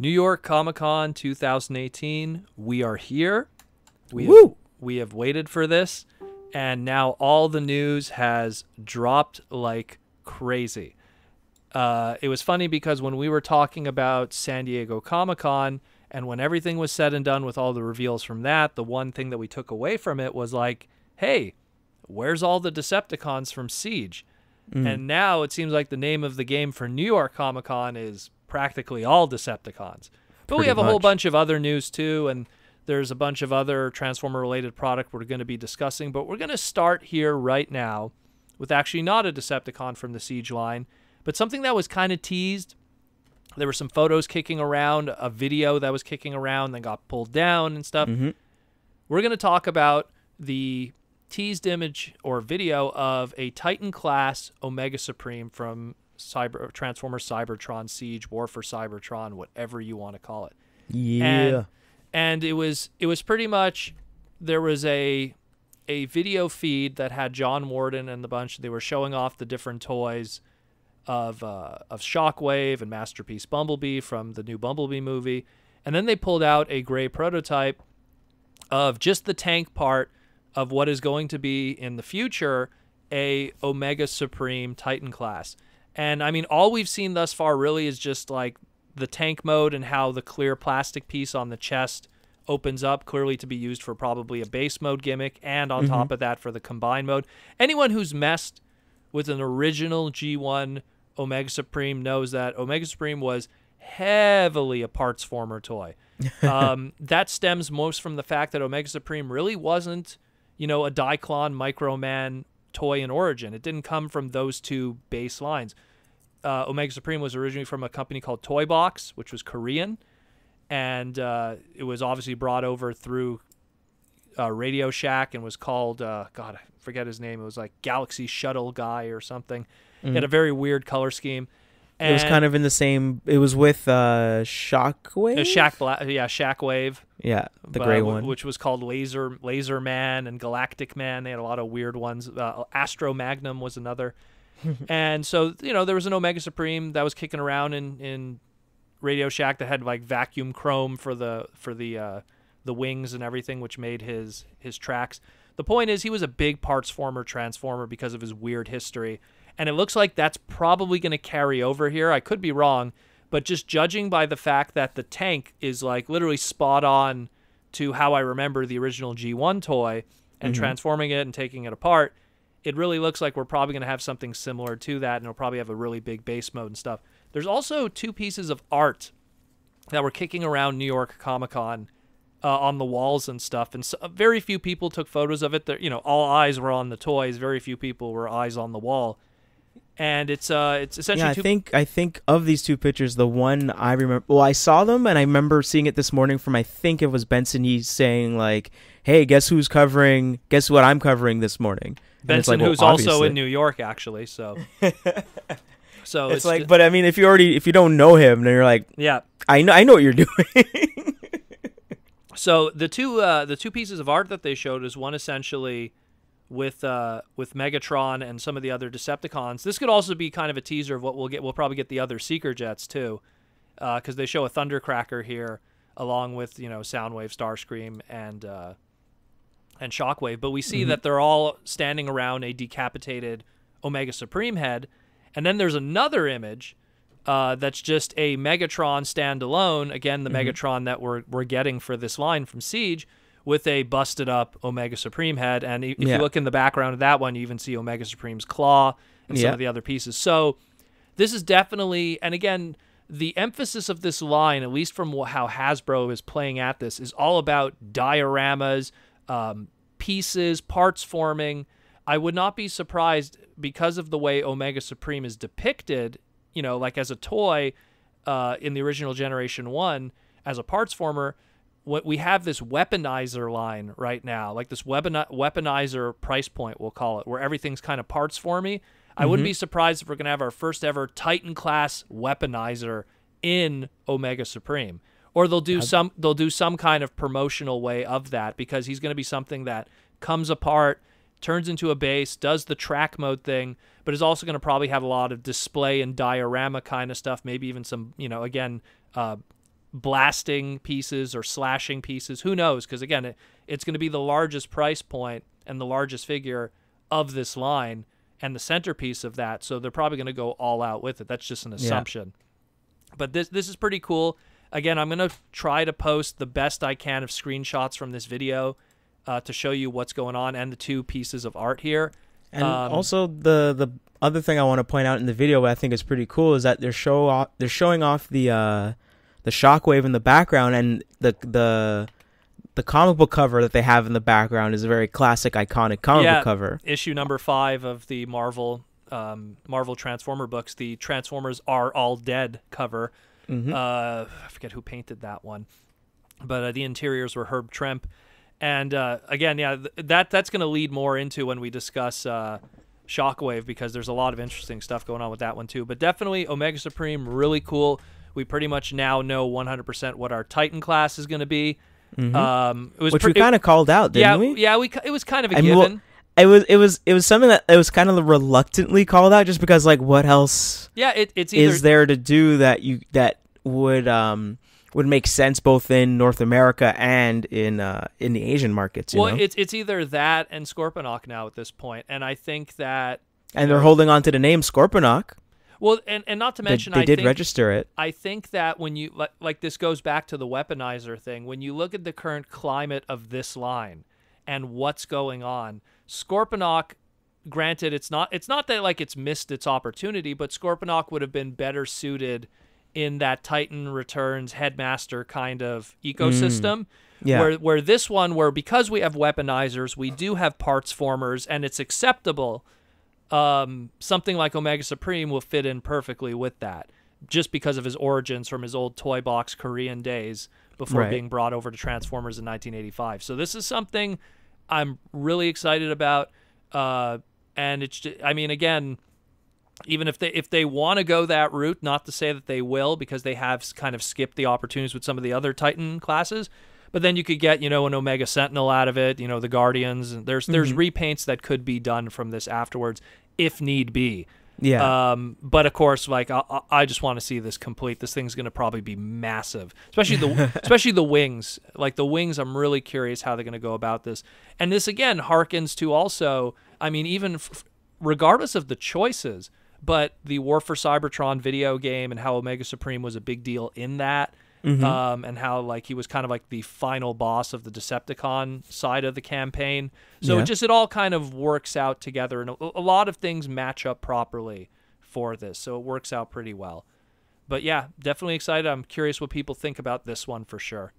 New York Comic Con 2018. We are here. We have waited for this, and now all the news has dropped like crazy. It was funny because when we were talking about San Diego Comic Con, and when everything was said and done with all the reveals from that, the one thing that we took away from it was like, hey, where's all the Decepticons from Siege? And now it seems like the name of the game for New York Comic Con is practically all Decepticons. But we have a whole bunch of other news too, and there's a bunch of other Transformer-related product we're going to be discussing. But we're going to start here right now with actually not a Decepticon from the Siege line, but something that was kind of teased. There were some photos kicking around, a video that was kicking around, then got pulled down and stuff. We're going to talk about the teased image or video of a Titan-class Omega Supreme from Transformers Cybertron, Siege, War for Cybertron, whatever you want to call it. Yeah. And it was pretty much, there was a video feed that had John Warden and the bunch. They were showing off the different toys of Shockwave and Masterpiece Bumblebee from the new Bumblebee movie. And then they pulled out a gray prototype of just the tank part of what is going to be in the future a Omega Supreme Titan class. And I mean, all we've seen thus far really is just like the tank mode and how the clear plastic piece on the chest opens up, clearly to be used for probably a base mode gimmick, and on top of that for the combined mode. Anyone who's messed with an original G1 Omega Supreme knows that Omega Supreme was heavily a parts former toy. That stems most from the fact that Omega Supreme really wasn't, a Diaclon Microman toy in origin. It didn't come from those two base lines. Omega Supreme was originally from a company called Toy Box, which was Korean, and it was obviously brought over through Radio Shack and was called, God, I forget his name. It was like Galaxy Shuttle Guy or something. It had a very weird color scheme. And it was kind of in the same. It was with Shockwave. Shockwave. Yeah, the gray one, which was called Laser Man and Galactic Man. They had a lot of weird ones. Astro Magnum was another. And so there was an Omega Supreme that was kicking around in Radio Shack that had like vacuum chrome for the wings and everything, which made his tracks. The point is, he was a big parts former Transformer because of his weird history. And it looks like that's probably going to carry over here. I could be wrong, but just judging by the fact that the tank is like literally spot on to how I remember the original G1 toy and transforming it and taking it apart, it really looks like we're probably going to have something similar to that, and it'll probably have a really big base mode and stuff. There's also two pieces of art that were kicking around New York Comic Con on the walls and stuff, and so, very few people took photos of it. All eyes were on the toys. Very few people were eyes on the wall. And it's essentially I think of these two pictures, the one I remember. Well, I saw them, and I remember seeing it this morning from, I think it was Benson. He's saying like, "Hey, guess what I'm covering this morning?" Benson, like, who's also in New York, actually. So, it's like, but I mean, if you don't know him, then you're like, yeah, I know what you're doing. So the two pieces of art that they showed is one essentially with Megatron and some of the other Decepticons. This could also be kind of a teaser of what we'll get. We'll probably get the other Seeker Jets too, because they show a Thundercracker here along with Soundwave, Starscream, and Shockwave. But we see that they're all standing around a decapitated Omega Supreme head, and then there's another image that's just a Megatron standalone. Again, the Megatron that we're getting for this line from Siege, with a busted up Omega Supreme head. And if you look in the background of that one, you even see Omega Supreme's claw and some of the other pieces. So this is definitely, and again, the emphasis of this line, at least from how Hasbro is playing at this, is all about dioramas, pieces, parts forming. I would not be surprised, because of the way Omega Supreme is depicted, like as a toy in the original Generation 1, as a parts former, what we have this weaponizer line right now, like this weaponizer price point, we'll call it, where everything's kind of parts for me. I wouldn't be surprised if we're going to have our first ever Titan class weaponizer in Omega Supreme, or they'll do some kind of promotional way of that, because he's going to be something that comes apart, turns into a base, does the track mode thing, but is also going to probably have a lot of display and diorama kind of stuff, maybe even some, blasting pieces or slashing pieces. Who knows? Because again, it's going to be the largest price point and the largest figure of this line and the centerpiece of that. So they're probably going to go all out with it. That's just an assumption. Yeah. But this is pretty cool. Again, I'm going to try to post the best I can of screenshots from this video to show you what's going on and the two pieces of art here. And also the other thing I want to point out in the video, what I think is pretty cool, is that they're showing off the Shockwave in the background, and the comic book cover that they have in the background is a very classic, iconic comic book cover. Issue number 5 of the Marvel Transformer books, the Transformers Are All Dead cover. Mm-hmm. I forget who painted that one, but the interiors were Herb Trimpe. And again, that's going to lead more into when we discuss Shockwave, because there's a lot of interesting stuff going on with that one too. But definitely Omega Supreme, really cool. We pretty much now know 100% what our Titan class is going to be. Mm-hmm. Which we kind of called out, didn't we? Yeah, it was kind of a given. Well, it was something that it was kind of reluctantly called out, just because, like, what else? Yeah, it's either, is there to do that would make sense both in North America and in the Asian markets. You know? It's either that and Scorponok now at this point, and I think that they're holding on to the name Scorponok. Well, and not to mention, they did register it. I think that when you like this goes back to the weaponizer thing. When you look at the current climate of this line and what's going on, Scorponok, granted, it's not that like it's missed its opportunity, but Scorponok would have been better suited in that Titan Returns Headmaster kind of ecosystem. Yeah. Where this one, where because we have weaponizers, we do have parts formers, and it's acceptable. Something like Omega Supreme will fit in perfectly with that, just because of his origins from his old toy box Korean days before being brought over to Transformers in 1985. So this is something I'm really excited about. And it's just, I mean, again, even if they want to go that route, not to say that they will, because they have kind of skipped the opportunities with some of the other Titan classes. But then you could get, an Omega Sentinel out of it, the Guardians. And there's repaints that could be done from this afterwards, if need be. Yeah. But of course, like I just want to see this complete. This thing's going to probably be massive, especially the wings. Like the wings, I'm really curious how they're going to go about this. And this again harkens to also, I mean, even regardless of the choices, but the War for Cybertron video game and how Omega Supreme was a big deal in that. Mm-hmm. And how like he was kind of like the final boss of the Decepticon side of the campaign. So it all kind of works out together, and a lot of things match up properly for this. So it works out pretty well. But yeah, definitely excited. I'm curious what people think about this one for sure.